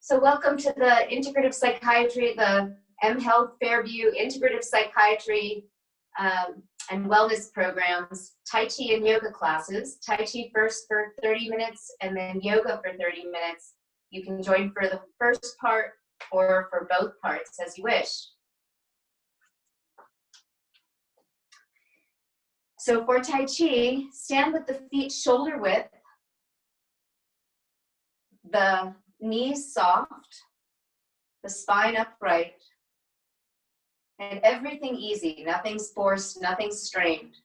So welcome to the Integrative Psychiatry, the MHealth Fairview Integrative Psychiatry and Wellness programs, Tai Chi and yoga classes. Tai Chi first for 30 minutes and then yoga for 30 minutes. You can join for the first part or for both parts as you wish. So for Tai Chi, stand with the feet shoulder width, the knees soft, the spine upright, and everything easy, nothing's forced, nothing's strained.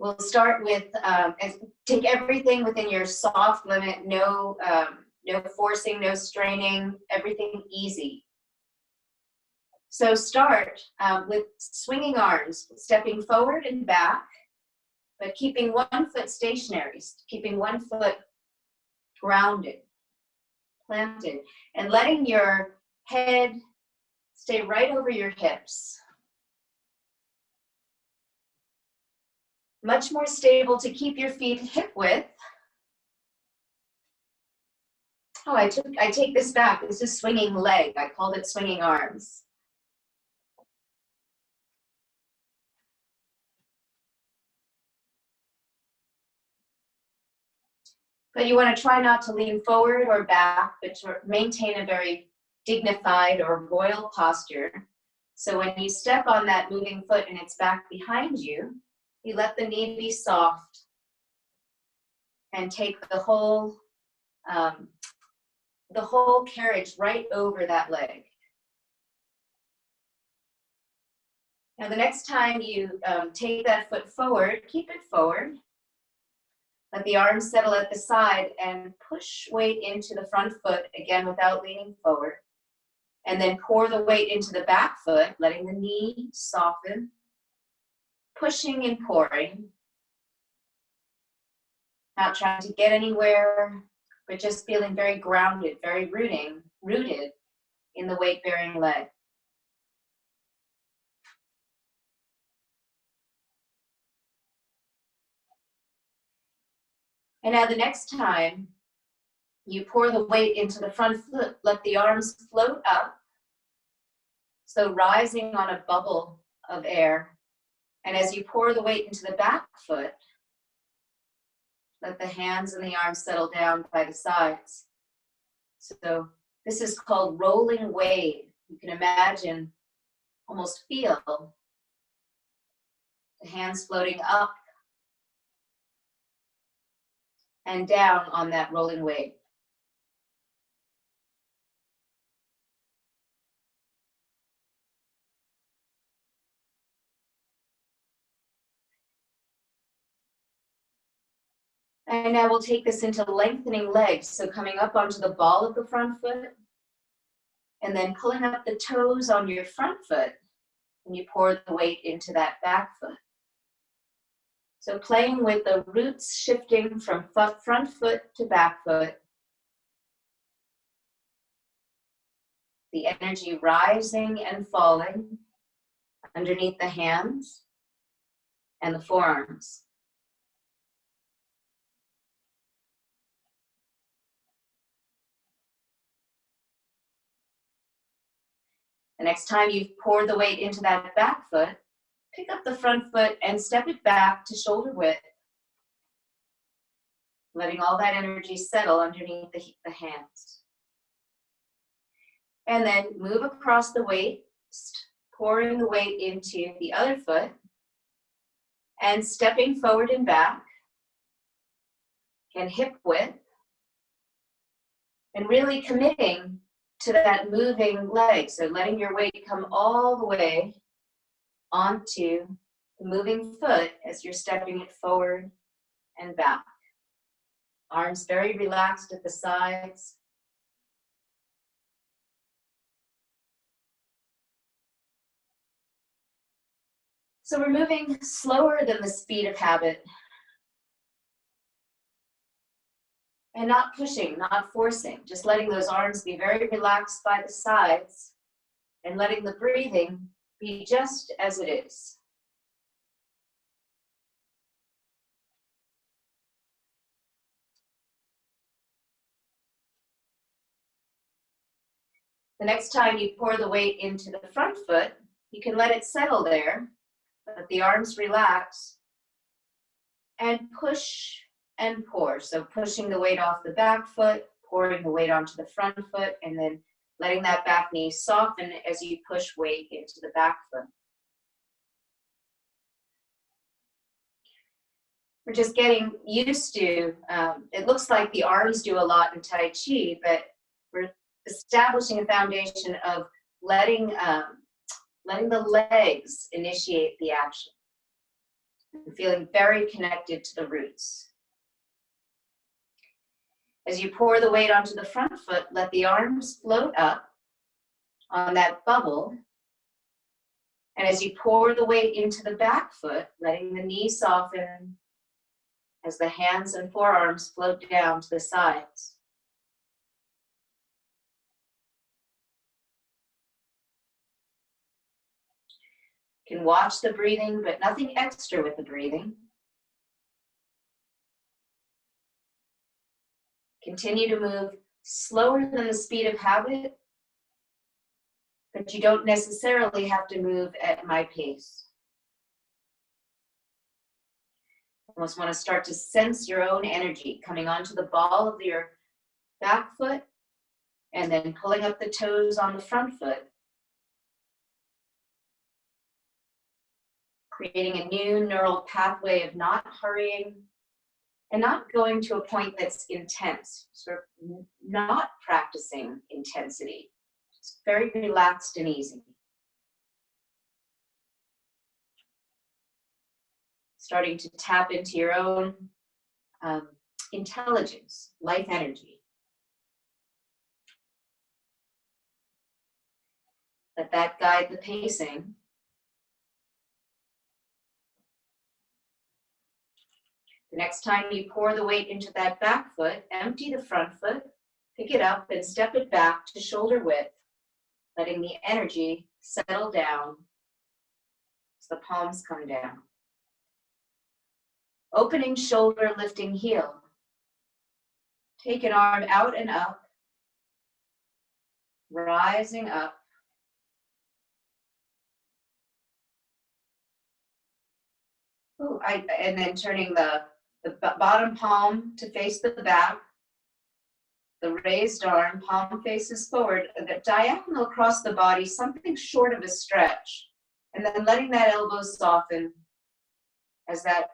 We'll start with, take everything within your soft limit, no forcing, no straining, everything easy. So start with swinging arms, stepping forward and back, but keeping one foot stationary, keeping one foot grounded, planted, and letting your head stay right over your hips. Much more stable to keep your feet hip width. Oh, I take this back. This is swinging leg. I called it swinging arms. But you want to try not to lean forward or back, but to maintain a very dignified or royal posture. So when you step on that moving foot and it's back behind you, you let the knee be soft and take the whole carriage right over that leg. Now the next time you take that foot forward, keep it forward. Let the arms settle at the side and push weight into the front foot, again without leaning forward. And then pour the weight into the back foot, letting the knee soften, pushing and pouring. Not trying to get anywhere, but just feeling very grounded, very rooted in the weight-bearing leg. And now the next time you pour the weight into the front foot, let the arms float up. So rising on a bubble of air. And as you pour the weight into the back foot, let the hands and the arms settle down by the sides. So this is called rolling wave. You can imagine, almost feel the hands floating up and down on that rolling wave. And now we'll take this into lengthening legs. So coming up onto the ball of the front foot, and then pulling up the toes on your front foot, and you pour the weight into that back foot. So playing with the roots shifting from front foot to back foot. The energy rising and falling underneath the hands and the forearms. The next time you've poured the weight into that back foot, pick up the front foot and step it back to shoulder width, letting all that energy settle underneath the hands. And then move across the weight, pouring the weight into the other foot, and stepping forward and back, and hip width, and really committing to that moving leg. So letting your weight come all the way onto the moving foot as you're stepping it forward and back. Arms very relaxed at the sides. So we're moving slower than the speed of habit. And not pushing, not forcing, just letting those arms be very relaxed by the sides and letting the breathing be just as it is. The next time you pour the weight into the front foot, you can let it settle there, let the arms relax, and push and pour. So pushing the weight off the back foot, pouring the weight onto the front foot, and then letting that back knee soften as you push weight into the back foot. We're just getting used to, it looks like the arms do a lot in Tai Chi, but we're establishing a foundation of letting the legs initiate the action. And feeling very connected to the roots. As you pour the weight onto the front foot, let the arms float up on that bubble. And as you pour the weight into the back foot, letting the knee soften as the hands and forearms float down to the sides. You can watch the breathing, but nothing extra with the breathing. Continue to move slower than the speed of habit, but you don't necessarily have to move at my pace. You almost want to start to sense your own energy coming onto the ball of your back foot and then pulling up the toes on the front foot, creating a new neural pathway of not hurrying and not going to a point that's intense, sort of not practicing intensity. It's very relaxed and easy. Starting to tap into your own intelligence, life energy. Let that guide the pacing. The next time you pour the weight into that back foot, empty the front foot, pick it up and step it back to shoulder width, letting the energy settle down as the palms come down. Opening shoulder, lifting heel. Take an arm out and up, rising up. Ooh, and then turning the bottom palm to face the back, the raised arm, palm faces forward, the diagonal across the body, something short of a stretch. And then letting that elbow soften as that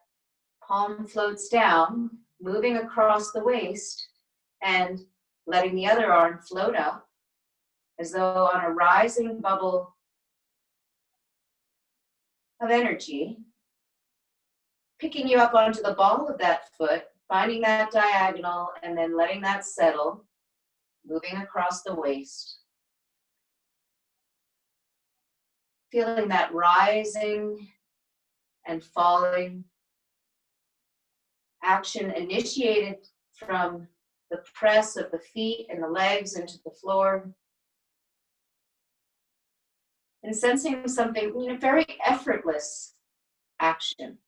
palm floats down, moving across the waist, and letting the other arm float up as though on a rising bubble of energy, picking you up onto the ball of that foot, finding that diagonal, and then letting that settle, moving across the waist. Feeling that rising and falling. Action initiated from the press of the feet and the legs into the floor. And sensing something, very effortless action.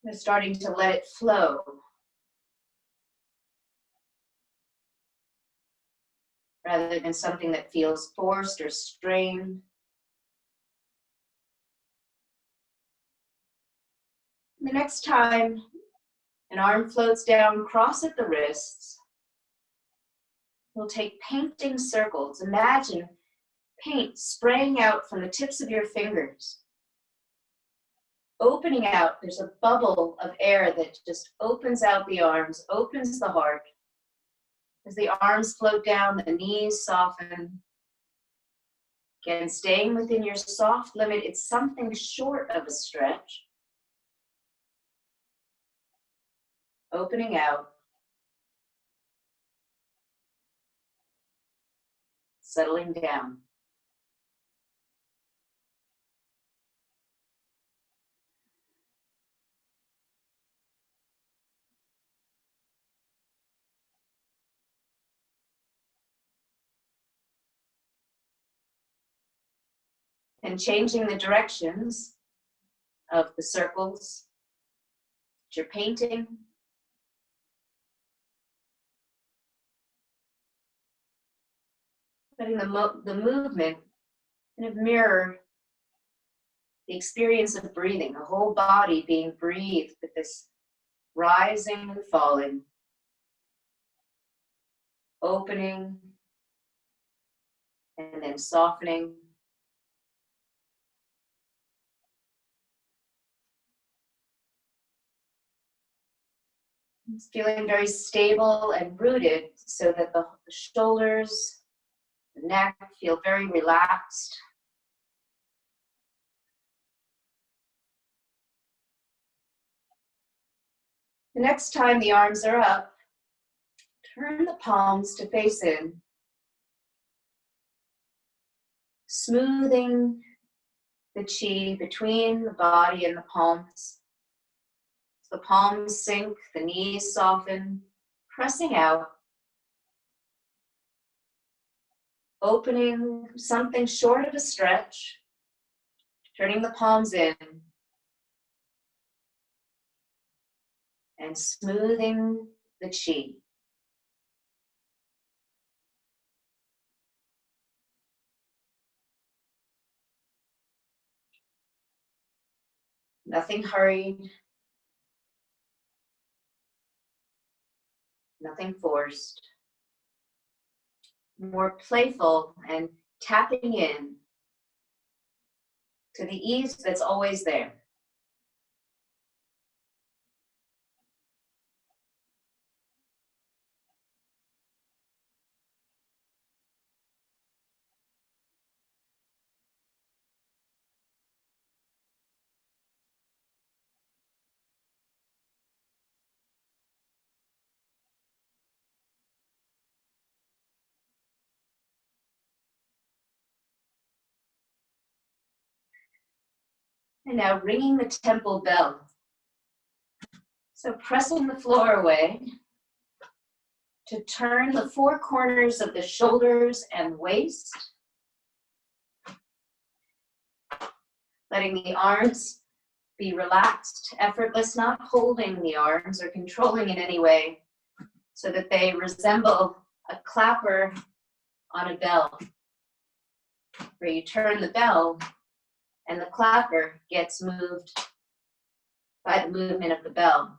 We're starting to let it flow. Rather than something that feels forced or strained. The next time an arm floats down, cross at the wrists. We'll take painting circles. Imagine paint spraying out from the tips of your fingers. Opening out, there's a bubble of air that just opens out the arms, opens the heart. As the arms float down, the knees soften. Again, staying within your soft limit, it's something short of a stretch. Opening out. Settling down. And changing the directions of the circles that you're painting. Letting the movement kind of mirror the experience of breathing, the whole body being breathed with this rising and falling, opening and then softening. It's feeling very stable and rooted so that the shoulders, the neck feel very relaxed. The next time the arms are up, turn the palms to face in, smoothing the chi between the body and the palms. The palms sink, the knees soften, pressing out, opening something short of a stretch, turning the palms in, and smoothing the chi. Nothing hurried, nothing forced. More playful and tapping in to the ease that's always there. And now ringing the temple bell. So pressing the floor away to turn the four corners of the shoulders and waist. Letting the arms be relaxed, effortless, not holding the arms or controlling in any way, so that they resemble a clapper on a bell, where you turn the bell and the clapper gets moved by the movement of the bell.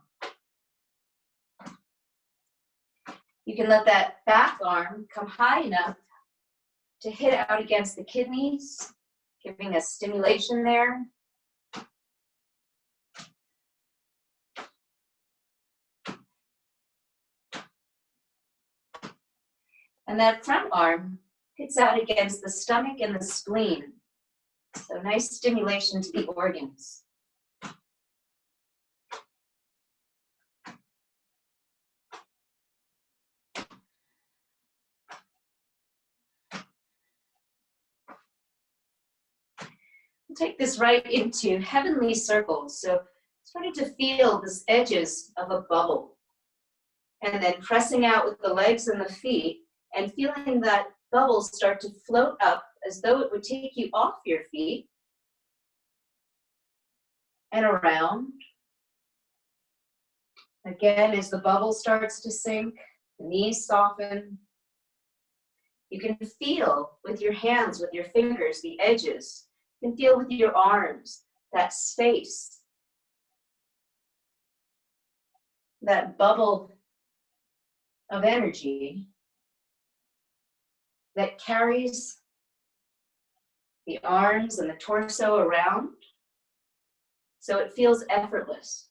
You can let that back arm come high enough to hit out against the kidneys, giving a stimulation there. And that front arm hits out against the stomach and the spleen. So nice stimulation to the organs. We'll take this right into heavenly circles. So starting to feel the edges of a bubble. And then pressing out with the legs and the feet and feeling that bubble start to float up as though it would take you off your feet and around. Again, as the bubble starts to sink, the knees soften. You can feel with your hands, with your fingers, the edges. You can feel with your arms, that space, that bubble of energy that carries the arms and the torso around, so it feels effortless.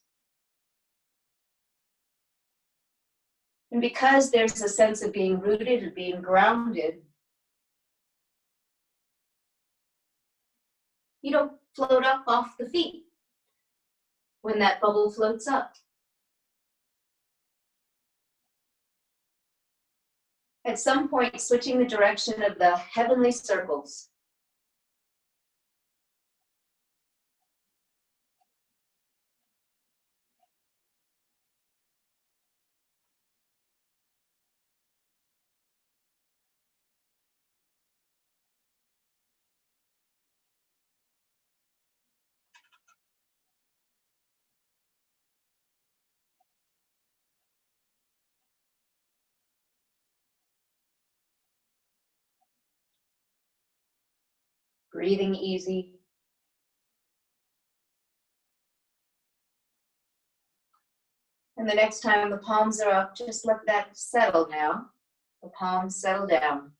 And because there's a sense of being rooted and being grounded, you don't float up off the feet when that bubble floats up. At some point, switching the direction of the heavenly circles. Breathing easy. And the next time the palms are up, just let that settle now. The palms settle down.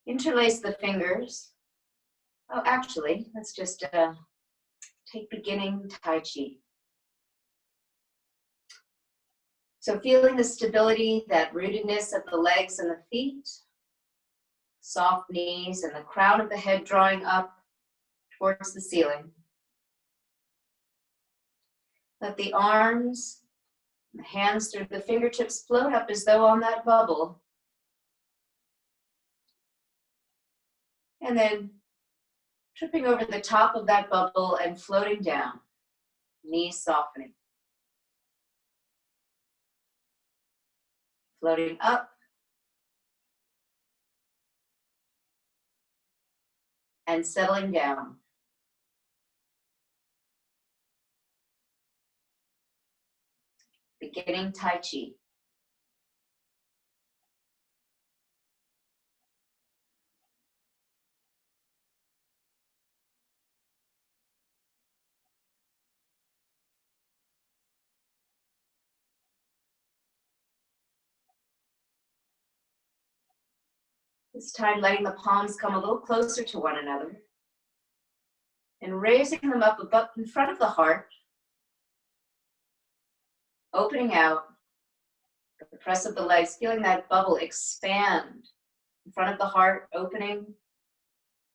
Interlace the fingers. Oh, actually, let's just take beginning Tai Chi. So feeling the stability, that rootedness of the legs and the feet, soft knees, and the crown of the head drawing up towards the ceiling. Let the arms, the hands through the fingertips float up as though on that bubble. And then tripping over the top of that bubble and floating down, knees softening. Floating up and settling down. Beginning Tai Chi. This time letting the palms come a little closer to one another and raising them up above in front of the heart, opening out, the press of the legs, feeling that bubble expand in front of the heart, opening,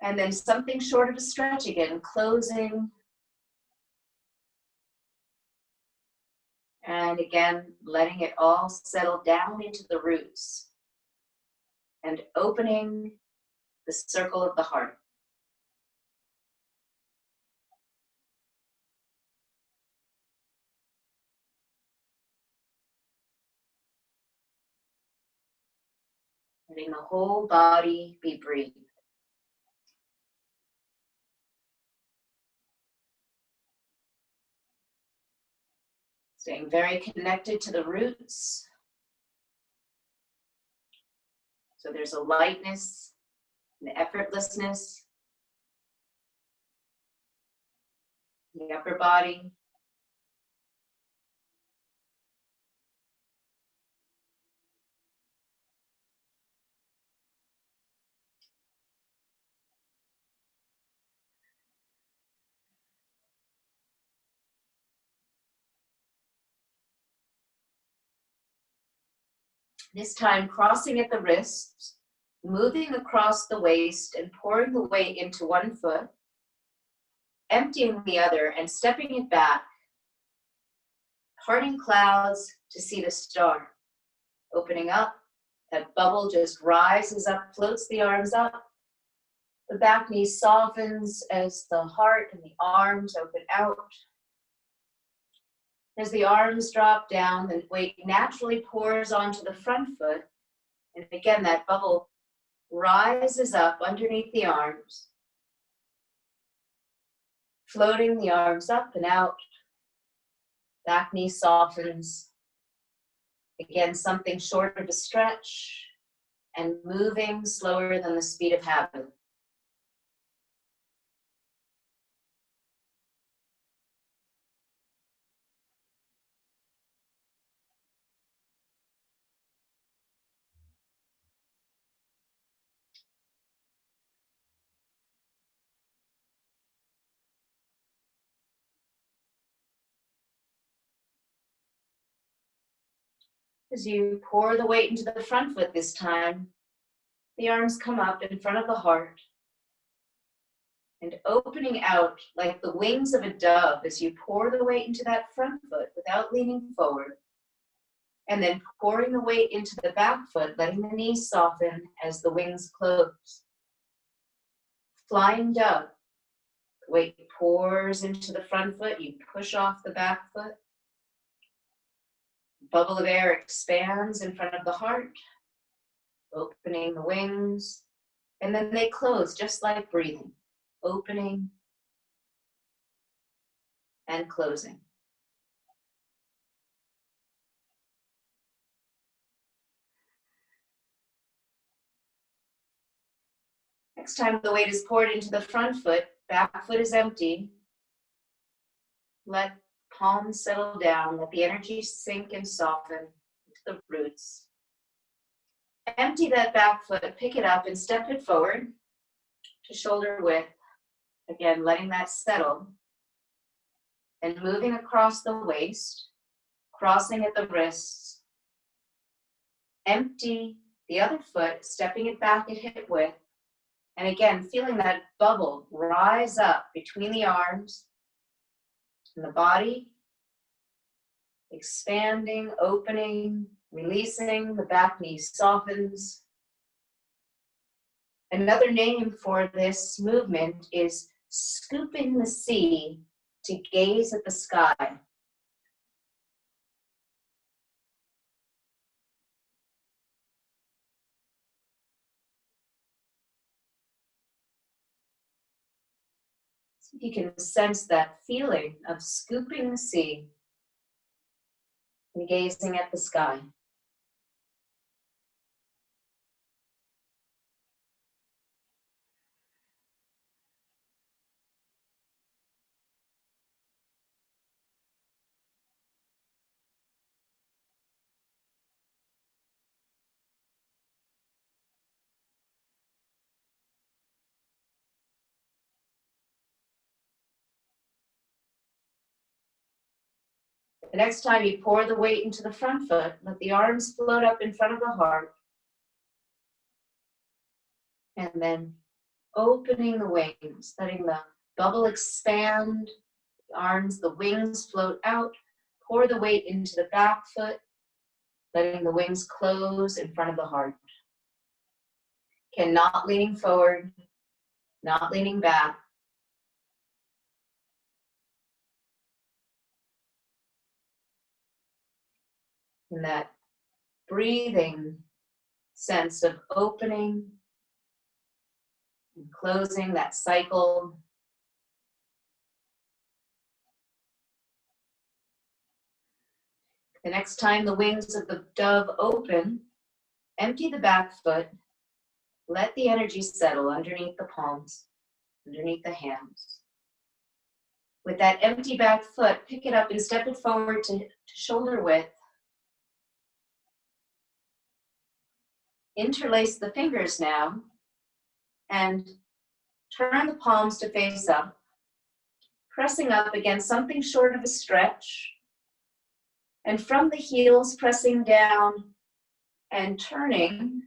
and then something short of a stretch again, closing, and again, letting it all settle down into the roots and opening the circle of the heart. Letting the whole body be breathed. Staying very connected to the roots. So there's a lightness, an effortlessness in the upper body. This time crossing at the wrists, moving across the waist and pouring the weight into one foot, emptying the other and stepping it back, parting clouds to see the star, opening up, that bubble just rises up, floats the arms up, the back knee softens as the heart and the arms open out. As the arms drop down, the weight naturally pours onto the front foot, and again that bubble rises up underneath the arms, floating the arms up and out. Back knee softens. Again, something short of a stretch and moving slower than the speed of habit. As you pour the weight into the front foot this time, the arms come up in front of the heart and opening out like the wings of a dove as you pour the weight into that front foot without leaning forward, and then pouring the weight into the back foot, letting the knees soften as the wings close. Flying dove, the weight pours into the front foot, you push off the back foot. Bubble of air expands in front of the heart, opening the wings, and then they close just like breathing, opening and closing. Next time the weight is poured into the front foot, back foot is empty. Let palms settle down, let the energy sink and soften into the roots. Empty that back foot, pick it up and step it forward to shoulder width. Again, letting that settle. And moving across the waist, crossing at the wrists. Empty the other foot, stepping it back at hip width. And again, feeling that bubble rise up between the arms and the body. Expanding, opening, releasing, the back knee softens. Another name for this movement is scooping the sea to gaze at the sky. So you can sense that feeling of scooping the sea and gazing at the sky. The next time you pour the weight into the front foot, let the arms float up in front of the heart. And then opening the wings, letting the bubble expand, the arms, the wings float out. Pour the weight into the back foot, letting the wings close in front of the heart. Again, not leaning forward, not leaning back. In that breathing sense of opening and closing, that cycle. The next time the wings of the dove open, empty the back foot, let the energy settle underneath the palms, underneath the hands. With that empty back foot, pick it up and step it forward to shoulder width. Interlace the fingers now and turn the palms to face up, pressing up against something short of a stretch. And from the heels, pressing down and turning.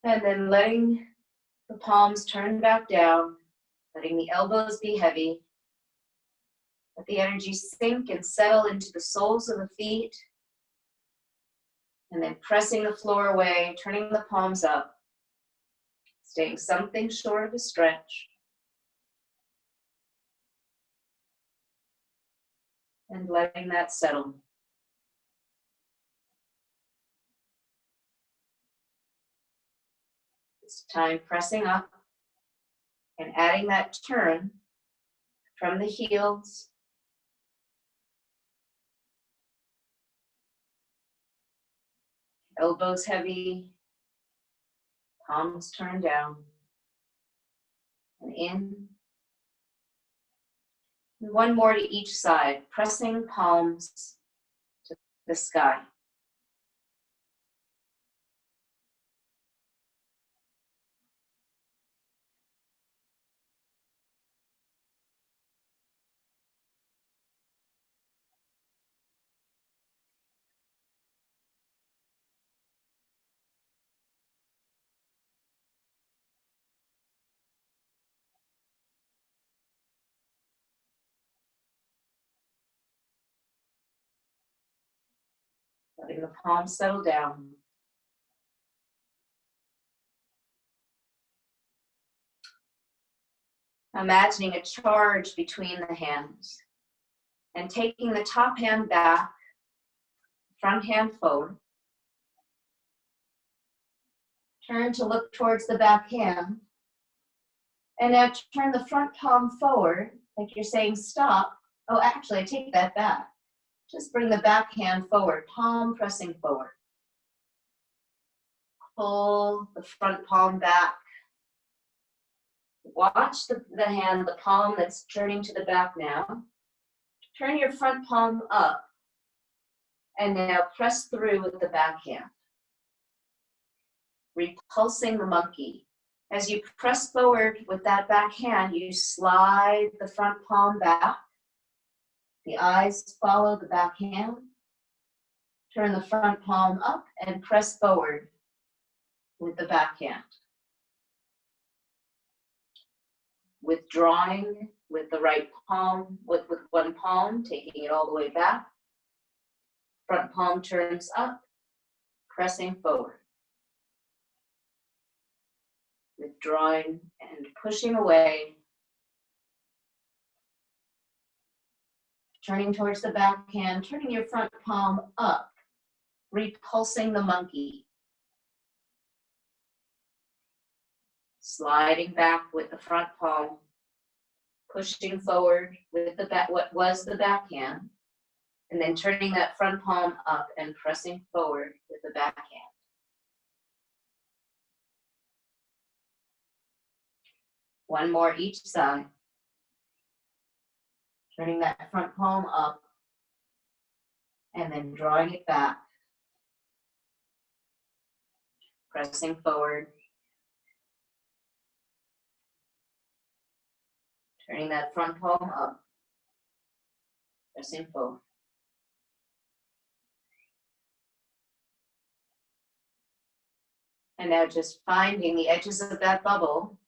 And then letting the palms turn back down, letting the elbows be heavy. Let the energy sink and settle into the soles of the feet. And then pressing the floor away, turning the palms up, staying something short of a stretch. And letting that settle. This time pressing up and adding that turn from the heels. Elbows heavy, palms turned down, and in. And one more to each side, pressing palms to the sky. Letting the palms settle down. Imagining a charge between the hands and taking the top hand back, front hand forward. Turn to look towards the back hand. And now turn the front palm forward, like you're saying stop. Oh, actually, I take that back. Just bring the back hand forward, palm pressing forward. Pull the front palm back. Watch the hand, the palm that's turning to the back now. Turn your front palm up. And now press through with the back hand. Repulsing the monkey. As you press forward with that back hand, you slide the front palm back. The eyes follow the back hand. Turn the front palm up and press forward with the back hand. Withdrawing with the right palm, with one palm, taking it all the way back. Front palm turns up, pressing forward. Withdrawing and pushing away. Turning towards the back hand, turning your front palm up, repulsing the monkey. Sliding back with the front palm, pushing forward with the back, what was the back hand, and then turning that front palm up and pressing forward with the back hand. One more each side. Turning that front palm up and then drawing it back. Pressing forward. Turning that front palm up. Pressing forward. And now just finding the edges of that bubble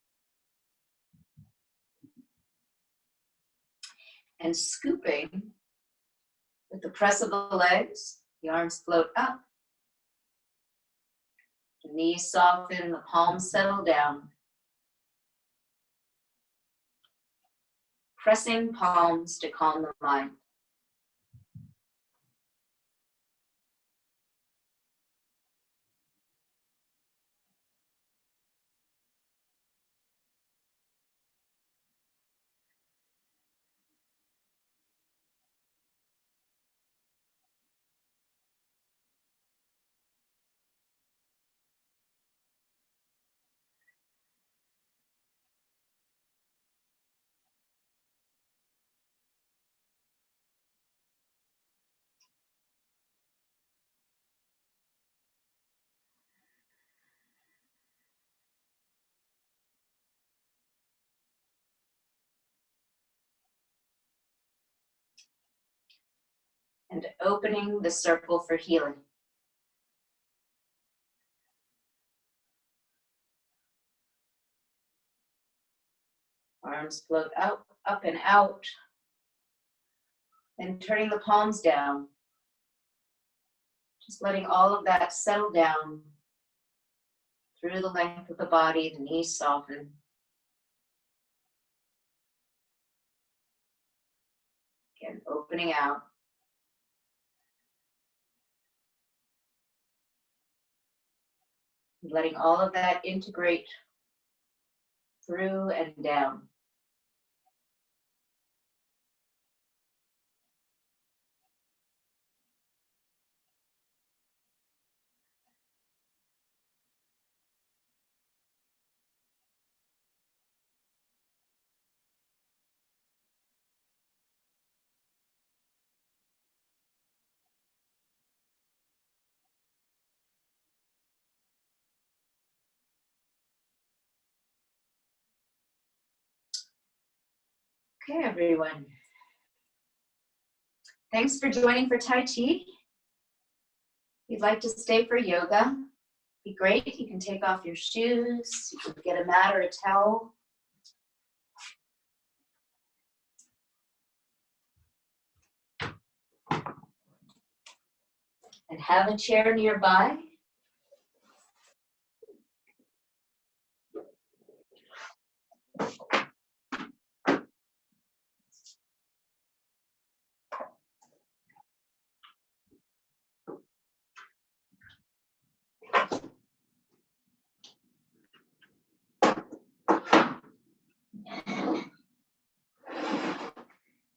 and scooping with the press of the legs. The arms float up. The knees soften, the palms settle down. Pressing palms to calm the mind. And opening the circle for healing. Arms float out, up and out. And turning the palms down. Just letting all of that settle down through the length of the body, the knees soften. Again, opening out. Letting all of that integrate through and down. Okay, everyone. Thanks for joining for Tai Chi. If you'd like to stay for yoga, be great. You can take off your shoes. You can get a mat or a towel. And have a chair nearby.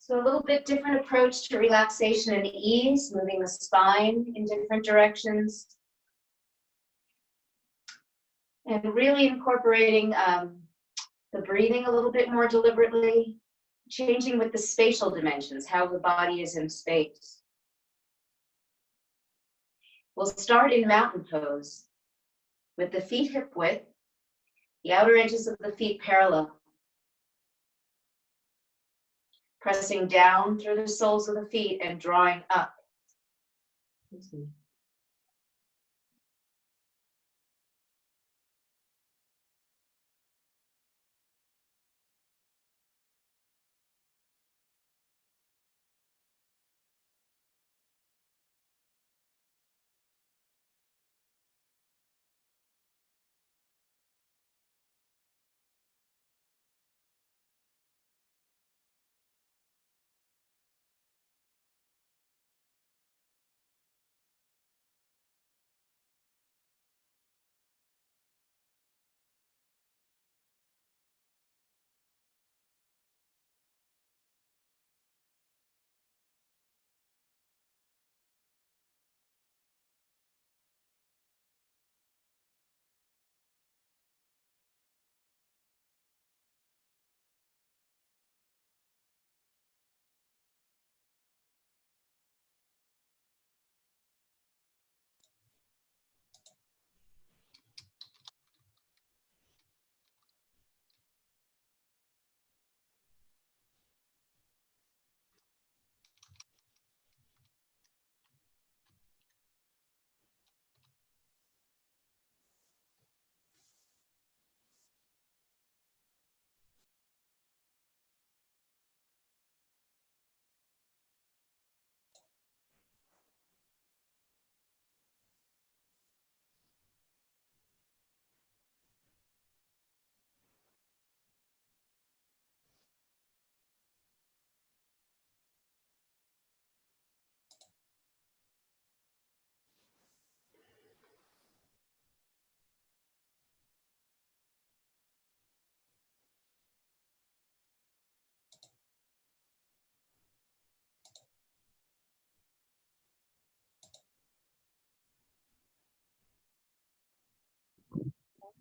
So a little bit different approach to relaxation and ease, moving the spine in different directions. And really incorporating the breathing a little bit more deliberately, changing with the spatial dimensions, how the body is in space. We'll start in mountain pose with the feet hip width, the outer edges of the feet parallel. Pressing down through the soles of the feet and drawing up.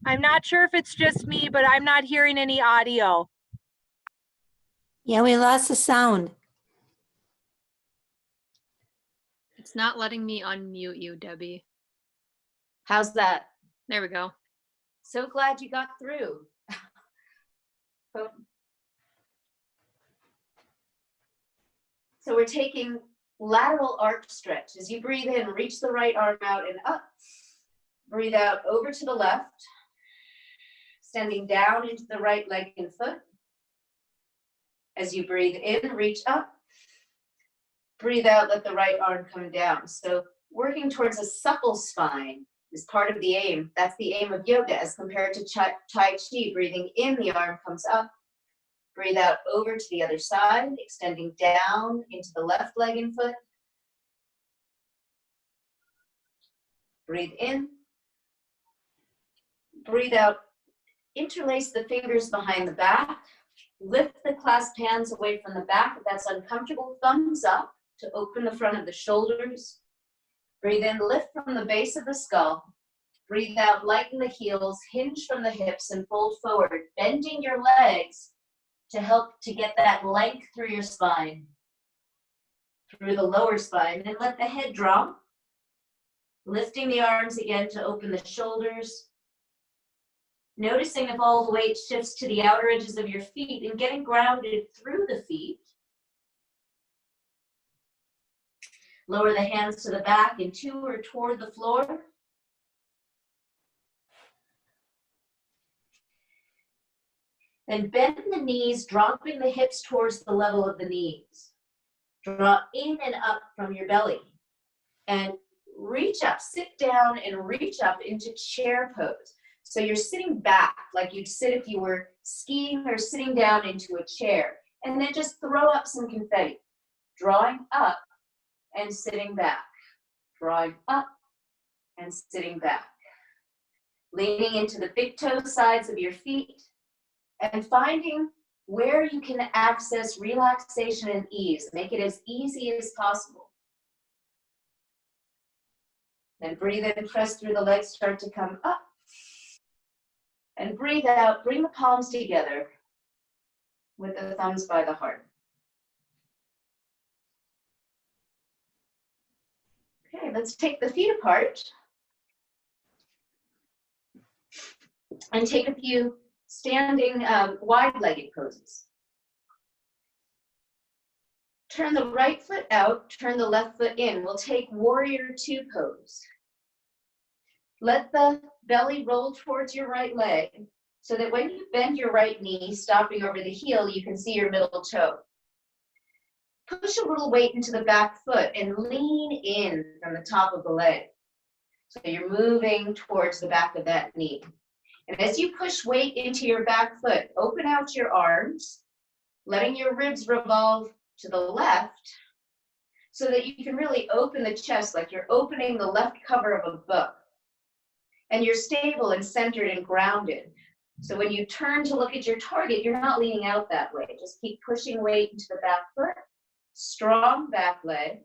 I'm not sure if it's just me, but I'm not hearing any audio. Yeah, we lost the sound. It's not letting me unmute you, Debbie. How's that? There we go. So glad you got through. So we're taking lateral arch stretch. As you breathe in, reach the right arm out and up. Breathe out over to the left, extending down into the right leg and foot. As you breathe in, reach up. Breathe out, let the right arm come down. So working towards a supple spine is part of the aim. That's the aim of yoga as compared to Tai Chi. Breathing in, the arm comes up. Breathe out over to the other side, extending down into the left leg and foot. Breathe in. Breathe out. Interlace the fingers behind the back. Lift the clasped hands away from the back. If that's uncomfortable, thumbs up to open the front of the shoulders. Breathe in, lift from the base of the skull. Breathe out, lighten the heels, hinge from the hips and fold forward, bending your legs to help to get that length through your spine, through the lower spine, and let the head drop. Lifting the arms again to open the shoulders. Noticing if all the weight shifts to the outer edges of your feet and getting grounded through the feet. Lower the hands to the back and to or toward the floor. Then bend the knees, dropping the hips towards the level of the knees. Draw in and up from your belly. And reach up, sit down and reach up into chair pose. So you're sitting back like you'd sit if you were skiing or sitting down into a chair. And then just throw up some confetti. Drawing up and sitting back. Drawing up and sitting back. Leaning into the big toe sides of your feet. And finding where you can access relaxation and ease. Make it as easy as possible. Then breathe in, press through the legs, start to come up. And breathe out, bring the palms together with the thumbs by the heart. Okay, let's take the feet apart and take a few standing wide-legged poses. Turn the right foot out, turn the left foot in. We'll take warrior two pose. Let the belly roll towards your right leg so that when you bend your right knee, stopping over the heel, you can see your middle toe. Push a little weight into the back foot and lean in from the top of the leg. So you're moving towards the back of that knee. And as you push weight into your back foot, open out your arms, letting your ribs revolve to the left so that you can really open the chest like you're opening the left cover of a book. And you're stable and centered and grounded. So when you turn to look at your target, you're not leaning out that way. Just keep pushing weight into the back foot, strong back leg.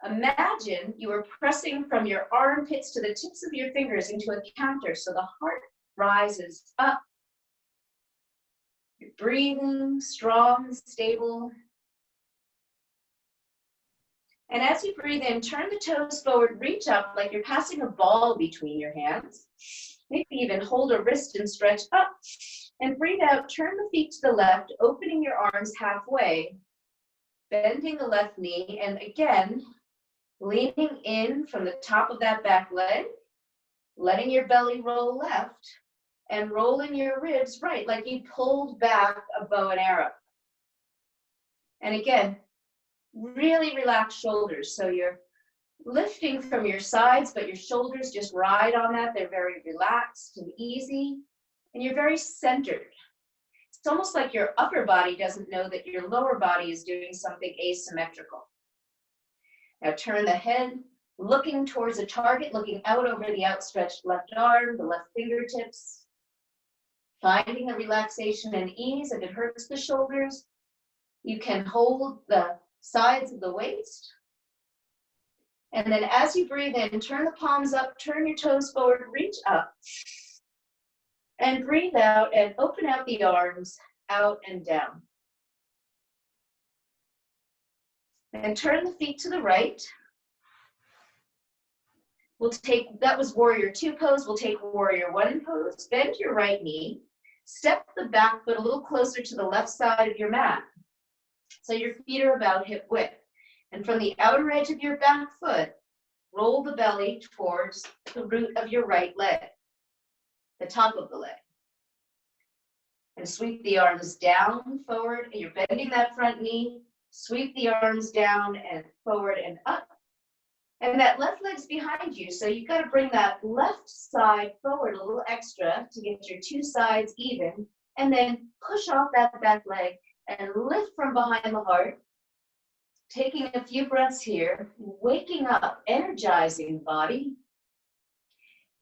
Imagine you are pressing from your armpits to the tips of your fingers into a counter so the heart rises up. You're breathing, strong, stable. And as you breathe in, turn the toes forward, reach up like you're passing a ball between your hands. Maybe even hold a wrist and stretch up. And breathe out, turn the feet to the left, opening your arms halfway, bending the left knee, and again, leaning in from the top of that back leg, letting your belly roll left, and rolling your ribs right, like you pulled back a bow and arrow. And again, really relax shoulders. So you're lifting from your sides, but your shoulders just ride on that. They're very relaxed and easy, and you're very centered. It's almost like your upper body doesn't know that your lower body is doing something asymmetrical. Now turn the head, looking towards a target, looking out over the outstretched left arm, the left fingertips, finding the relaxation and ease. If it hurts the shoulders, you can hold the sides of the waist. And then as you breathe in, turn the palms up, turn your toes forward, reach up. And breathe out and open out the arms, out and down. And turn the feet to the right. We'll take, that was warrior two pose, we'll take warrior one pose. Bend your right knee, step the back foot a little closer to the left side of your mat. So your feet are about hip width. And from the outer edge of your back foot, roll the belly towards the root of your right leg, the top of the leg. And sweep the arms down, forward, and you're bending that front knee. Sweep the arms down and forward and up. And that left leg's behind you, so you've got to bring that left side forward a little extra to get your two sides even, and then push off that back leg and lift from behind the heart. Taking a few breaths here, waking up, energizing the body.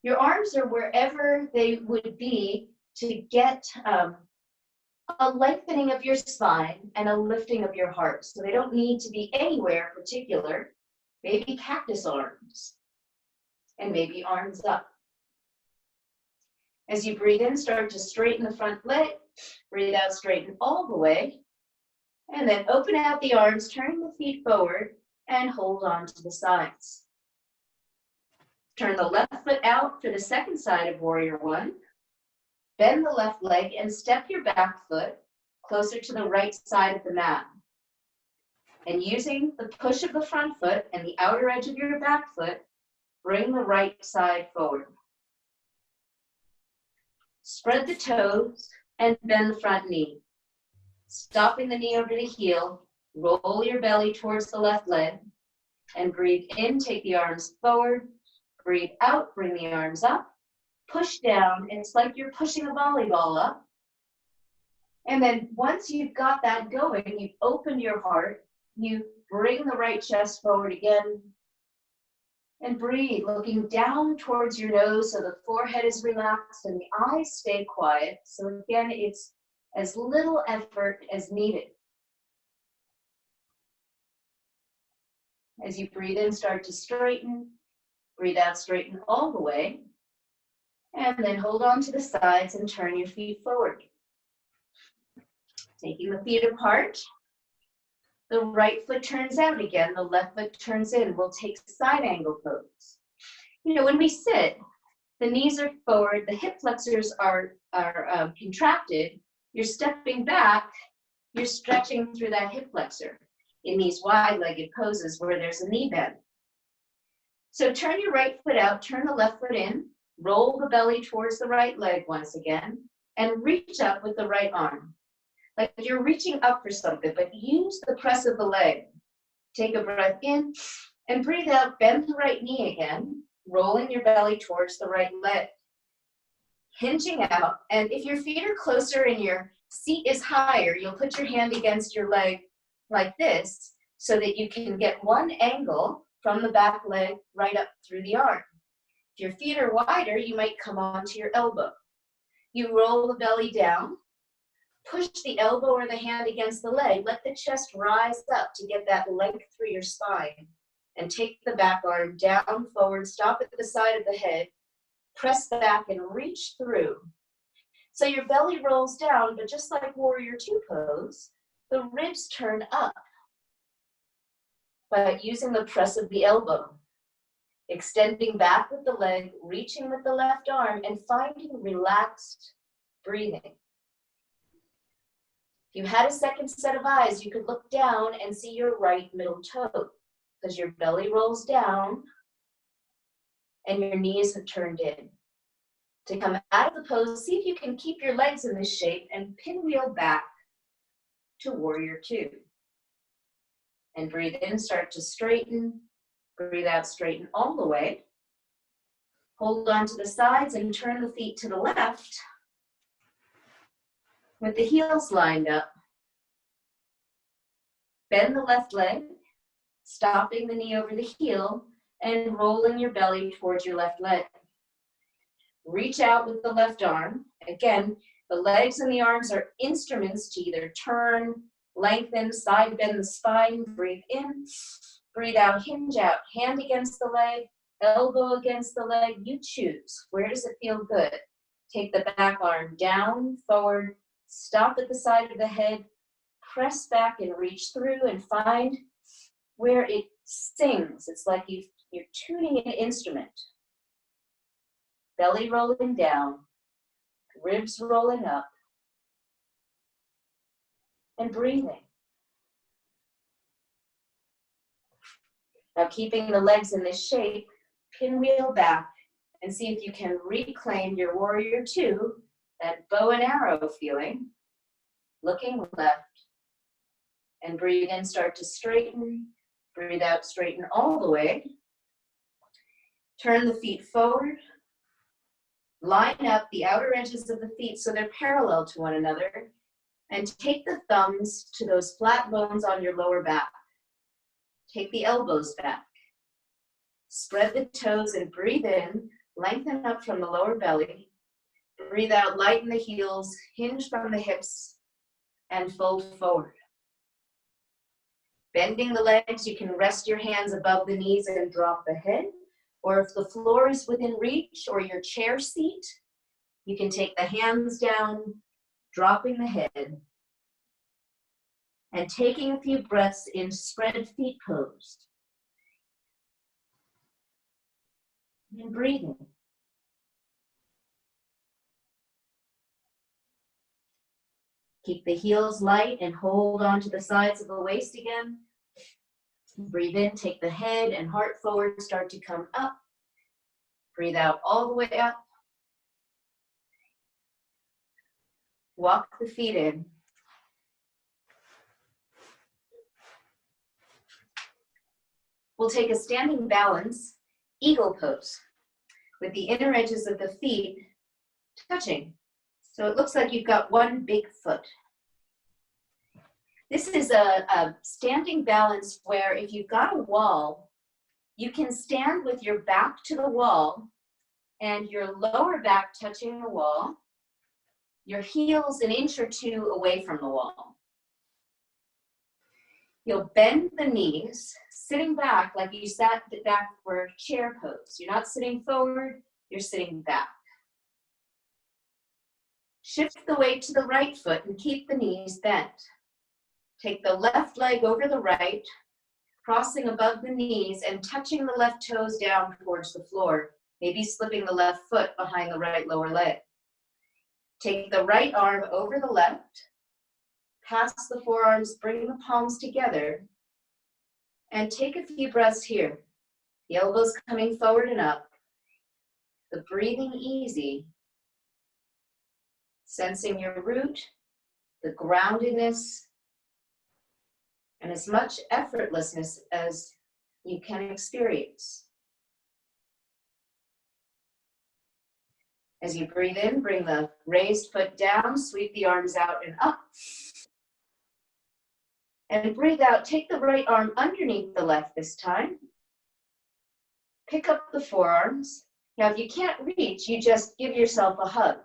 Your arms are wherever they would be to get a lengthening of your spine and a lifting of your heart. So they don't need to be anywhere particular. Maybe cactus arms, and maybe arms up. As you breathe in, start to straighten the front leg. Breathe out, straighten all the way. And then open out the arms, turn the feet forward, and hold on to the sides. Turn the left foot out for the second side of warrior one. Bend the left leg and step your back foot closer to the right side of the mat. And using the push of the front foot and the outer edge of your back foot, bring the right side forward. Spread the toes and bend the front knee. Stopping the knee over the heel, roll your belly towards the left leg, and breathe in, take the arms forward. Breathe out, bring the arms up. Push down, and it's like you're pushing a volleyball up. And then once you've got that going, you've opened your heart, you bring the right chest forward again, and breathe, looking down towards your nose so the forehead is relaxed and the eyes stay quiet. So again, it's as little effort as needed. As you breathe in, start to straighten. Breathe out, straighten all the way. And then hold on to the sides and turn your feet forward. Taking the feet apart, the right foot turns out again, the left foot turns in. We'll take side angle pose. You know, when we sit, the knees are forward, the hip flexors are contracted. You're stepping back, you're stretching through that hip flexor in these wide-legged poses where there's a knee bend. So turn your right foot out, turn the left foot in, roll the belly towards the right leg once again, and reach up with the right arm. Like you're reaching up for something, but use the press of the leg. Take a breath in and breathe out, bend the right knee again, rolling your belly towards the right leg. Hinging out, and if your feet are closer and your seat is higher, you'll put your hand against your leg like this so that you can get one angle from the back leg right up through the arm. If your feet are wider, you might come onto your elbow. You roll the belly down, push the elbow or the hand against the leg, let the chest rise up to get that length through your spine, and take the back arm down, forward, stop at the side of the head, press back and reach through. So your belly rolls down, but just like Warrior Two pose, the ribs turn up by using the press of the elbow. Extending back with the leg, reaching with the left arm, and finding relaxed breathing. If you had a second set of eyes, you could look down and see your right middle toe, because your belly rolls down and your knees have turned in. To come out of the pose, see if you can keep your legs in this shape and pinwheel back to Warrior Two. And breathe in, start to straighten. Breathe out, straighten all the way. Hold on to the sides and turn the feet to the left with the heels lined up. Bend the left leg, stopping the knee over the heel and rolling your belly towards your left leg. Reach out with the left arm. Again, the legs and the arms are instruments to either turn, lengthen, side bend the spine. Breathe in, breathe out, hinge out. Hand against the leg, elbow against the leg. You choose. Where does it feel good? Take the back arm down, forward, stop at the side of the head, press back and reach through and find where it sings. It's like you're tuning an instrument. Belly rolling down, ribs rolling up, and breathing. Now keeping the legs in this shape, pinwheel back and see if you can reclaim your Warrior Two, that bow and arrow feeling. Looking left, and breathe in, start to straighten. Breathe out, straighten all the way. Turn the feet forward. Line up the outer edges of the feet so they're parallel to one another. And take the thumbs to those flat bones on your lower back. Take the elbows back. Spread the toes and breathe in. Lengthen up from the lower belly. Breathe out, lighten the heels, hinge from the hips, and fold forward. Bending the legs, you can rest your hands above the knees and drop the head. Or if the floor is within reach or your chair seat, you can take the hands down, dropping the head, and taking a few breaths in spread feet pose. And breathing. Keep the heels light and hold on to the sides of the waist again. Breathe in, take the head and heart forward, start to come up. Breathe out all the way up. Walk the feet in. We'll take a standing balance, eagle pose, with the inner edges of the feet touching. So it looks like you've got one big foot. This is a standing balance where if you've got a wall, you can stand with your back to the wall and your lower back touching the wall, your heels an inch or two away from the wall. You'll bend the knees, sitting back like you sat back for chair pose. You're not sitting forward, you're sitting back. Shift the weight to the right foot and keep the knees bent. Take the left leg over the right, crossing above the knees and touching the left toes down towards the floor, maybe slipping the left foot behind the right lower leg. Take the right arm over the left, pass the forearms, bring the palms together, and take a few breaths here. The elbows coming forward and up, the breathing easy, sensing your root, the groundedness, and as much effortlessness as you can experience. As you breathe in, bring the raised foot down, sweep the arms out and up. And breathe out, take the right arm underneath the left this time. Pick up the forearms. Now, if you can't reach, you just give yourself a hug.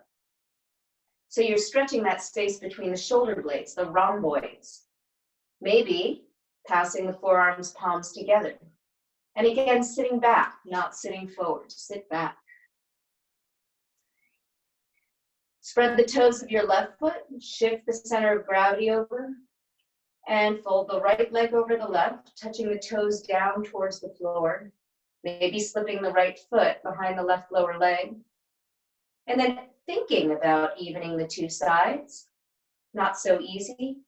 So you're stretching that space between the shoulder blades, the rhomboids. Maybe passing the forearms, palms together. And again, sitting back, not sitting forward. Sit back. Spread the toes of your left foot, shift the center of gravity over, and fold the right leg over the left, touching the toes down towards the floor, maybe slipping the right foot behind the left lower leg. And then thinking about evening the two sides, not so easy.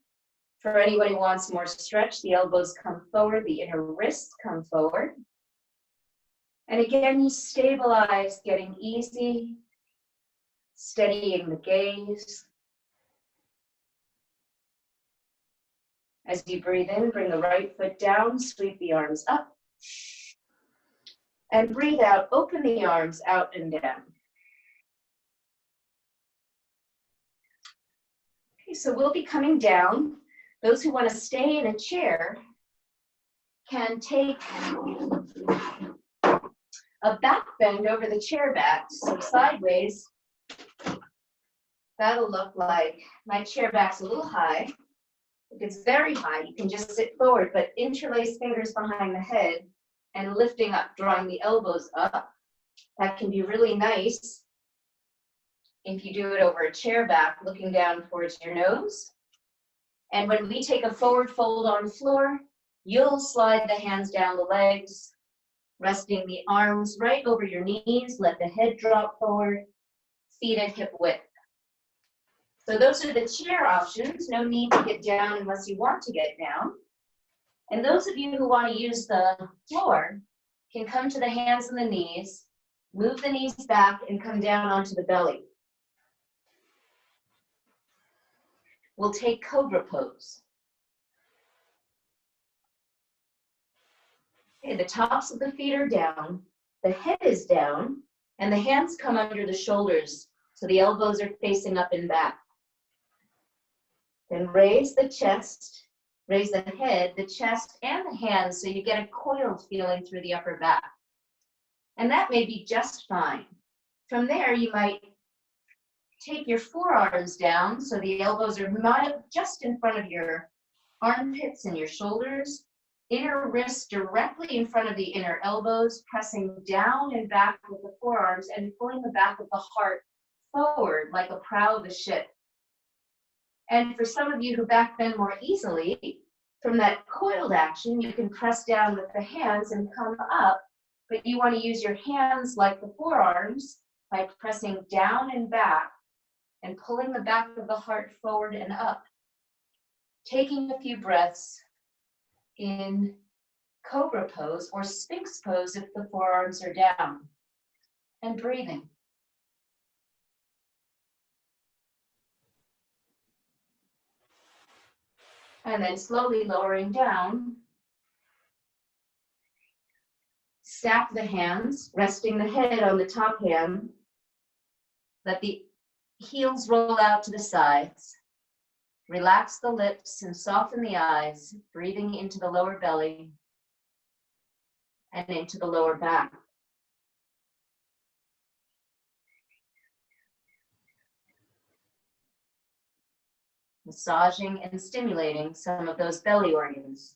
For anyone who wants more stretch, the elbows come forward, the inner wrists come forward. And again, you stabilize, getting easy, steadying the gaze. As you breathe in, bring the right foot down, sweep the arms up. And breathe out, open the arms out and down. Okay, so we'll be coming down. Those who want to stay in a chair can take a back bend over the chair back, so sideways. That'll look like my chair back's a little high. If it's very high, you can just sit forward, but interlace fingers behind the head and lifting up, drawing the elbows up. That can be really nice if you do it over a chair back, looking down towards your nose. And when we take a forward fold on the floor, you'll slide the hands down the legs, resting the arms right over your knees, let the head drop forward, feet at hip width. So those are the chair options. No need to get down unless you want to get down. And those of you who want to use the floor can come to the hands and the knees, move the knees back and come down onto the belly. We'll take cobra pose. Okay, the tops of the feet are down, the head is down, and the hands come under the shoulders, so the elbows are facing up and back. Then raise the chest, raise the head, the chest, and the hands so you get a coiled feeling through the upper back. And that may be just fine. From there, you might take your forearms down so the elbows are not just in front of your armpits and your shoulders. Inner wrists directly in front of the inner elbows, pressing down and back with the forearms and pulling the back of the heart forward like a prow of a ship. And for some of you who back bend more easily, from that coiled action, you can press down with the hands and come up, but you want to use your hands like the forearms by pressing down and back and pulling the back of the heart forward and up. Taking a few breaths in cobra pose or sphinx pose if the forearms are down, and breathing. And then slowly lowering down. Stack the hands, resting the head on the top hand. Let the heels roll out to the sides. Relax the lips and soften the eyes, breathing into the lower belly and into the lower back. Massaging and stimulating some of those belly organs.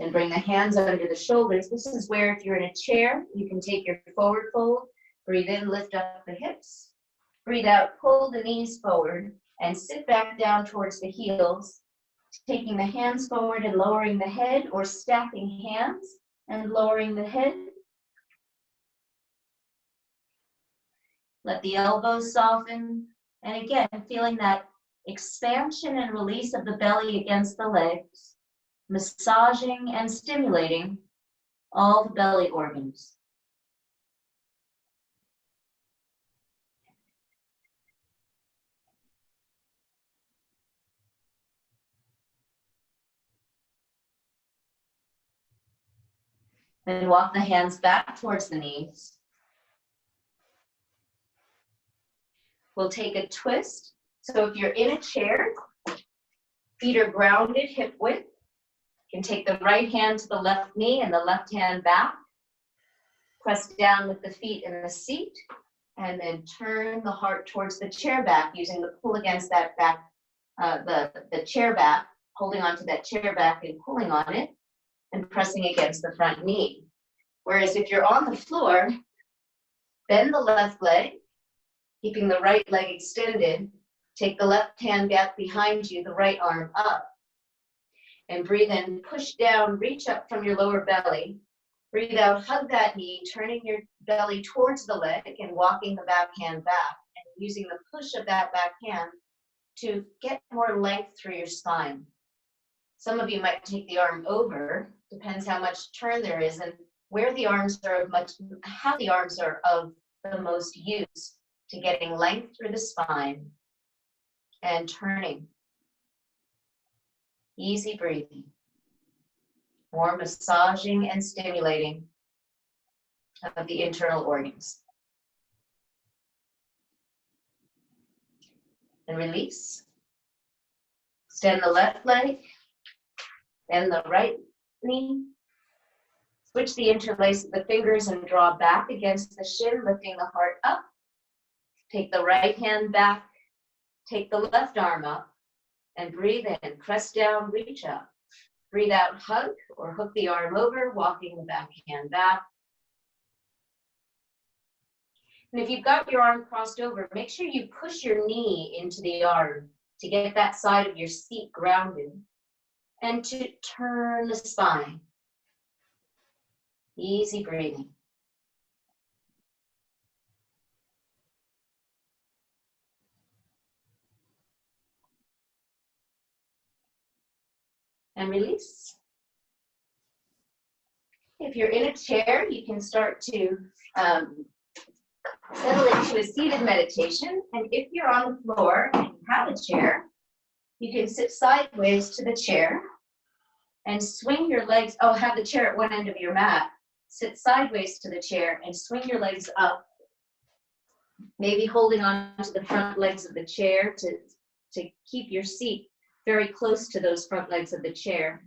And bring the hands under the shoulders. This is where if you're in a chair, you can take your forward fold, breathe in, lift up the hips, breathe out, pull the knees forward, and sit back down towards the heels, taking the hands forward and lowering the head, or stacking hands and lowering the head. Let the elbows soften. And again, feeling that expansion and release of the belly against the legs, massaging and stimulating all the belly organs. Then walk the hands back towards the knees. We'll take a twist. So if you're in a chair, feet are grounded, hip width. You can take the right hand to the left knee and the left hand back. Press down with the feet in the seat, and then turn the heart towards the chair back using the pull against that back, the chair back, holding onto that chair back and pulling on it and pressing against the front knee. Whereas if you're on the floor, bend the left leg, keeping the right leg extended. Take the left hand back behind you, the right arm up. And breathe in, push down, reach up from your lower belly. Breathe out, hug that knee, turning your belly towards the leg and walking the back hand back. And using the push of that back hand to get more length through your spine. Some of you might take the arm over, depends how much turn there is and where the arms are of how the arms are of the most use to getting length through the spine and turning. Easy breathing. More massaging and stimulating of the internal organs. And release. Extend the left leg, bend the right knee. Switch the interlace of the fingers and draw back against the shin, lifting the heart up. Take the right hand back, take the left arm up, and breathe in, press down, reach up. Breathe out, hug, or hook the arm over, walking the back hand back. And if you've got your arm crossed over, make sure you push your knee into the arm to get that side of your seat grounded and to turn the spine. Easy breathing. And release. If you're in a chair, you can start to settle into a seated meditation. And if you're on the floor and you have a chair, you can sit sideways to the chair and swing your legs. Oh, have the chair at one end of your mat. Sit sideways to the chair and swing your legs up. Maybe holding on to the front legs of the chair to keep your seat very close to those front legs of the chair.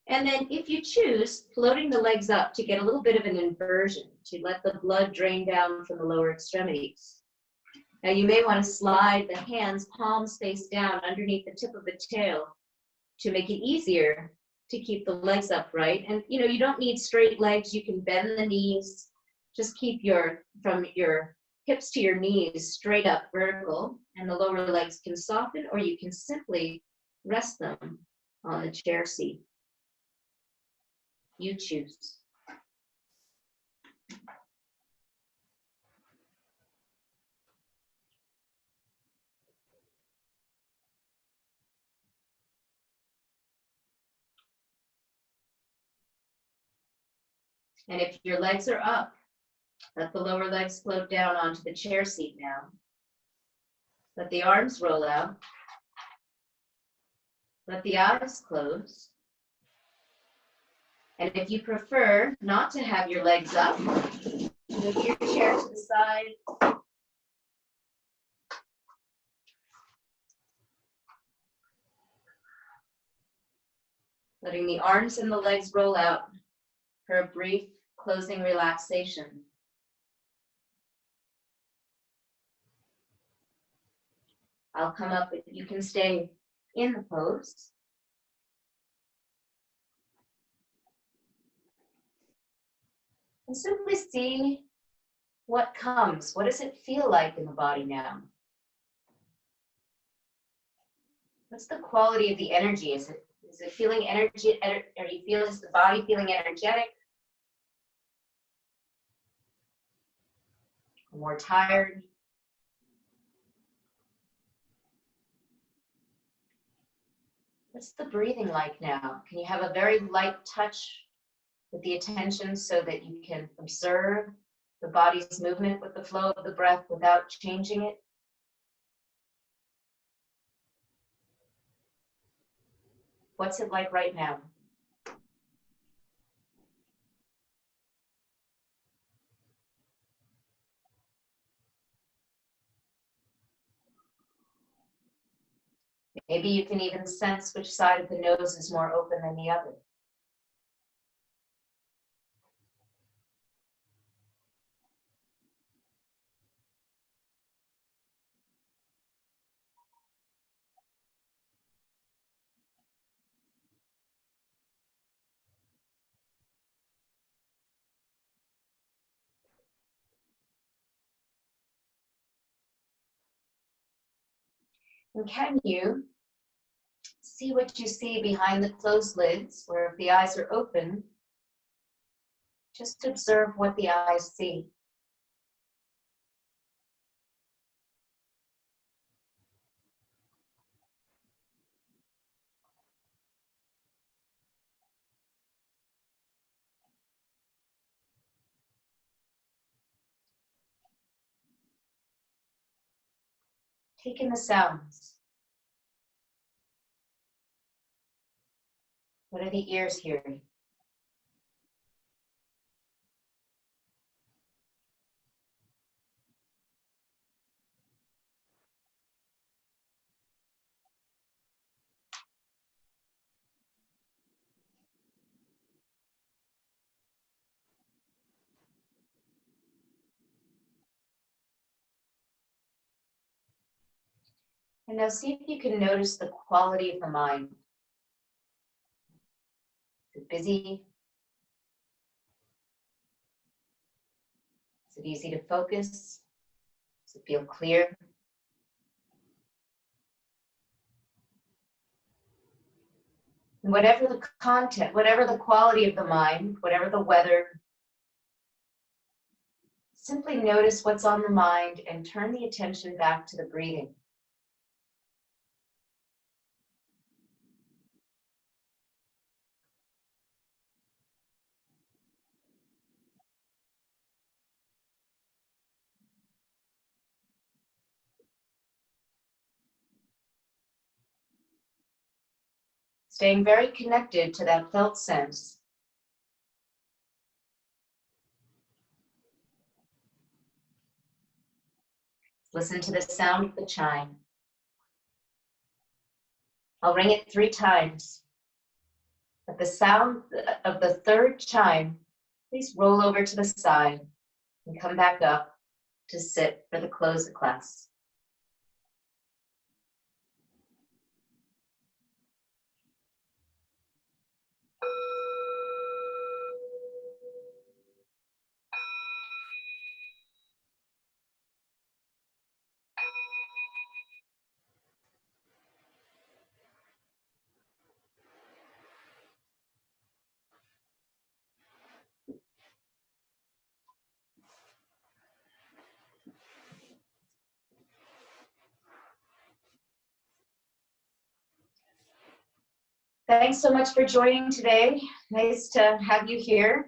And then if you choose, floating the legs up to get a little bit of an inversion, to let the blood drain down from the lower extremities. Now you may want to slide the hands, palms face down underneath the tip of the tail to make it easier to keep the legs upright. And you don't need straight legs, you can bend the knees, just keep from your hips to your knees straight up vertical, and the lower legs can soften, or you can simply rest them on the chair seat. You choose. And if your legs are up, let the lower legs float down onto the chair seat now. Let the arms roll out. Let the eyes close. And if you prefer not to have your legs up, move your chair to the side. Letting the arms and the legs roll out for a brief closing relaxation. I'll come up, you can stay in the pose. And simply see what comes. What does it feel like in the body now? What's the quality of the energy? Is it feeling energy? Is the body feeling energetic? More tired? What's the breathing like now? Can you have a very light touch with the attention so that you can observe the body's movement with the flow of the breath without changing it? What's it like right now? Maybe you can even sense which side of the nose is more open than the other. And can you see what you see behind the closed lids, or if the eyes are open, just observe what the eyes see. Take in the sounds. What are the ears hearing? And now see if you can notice the quality of the mind. Is it busy? Is it easy to focus? Does it feel clear? And whatever the content, whatever the quality of the mind, whatever the weather, simply notice what's on the mind and turn the attention back to the breathing. Staying very connected to that felt sense. Listen to the sound of the chime. I'll ring it 3 times. At the sound of the 3rd chime, please roll over to the side and come back up to sit for the close of class. Thanks so much for joining today. Nice to have you here.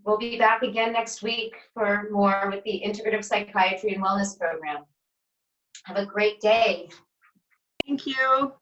We'll be back again next week for more with the Integrative Psychiatry and Wellness Program. Have a great day. Thank you.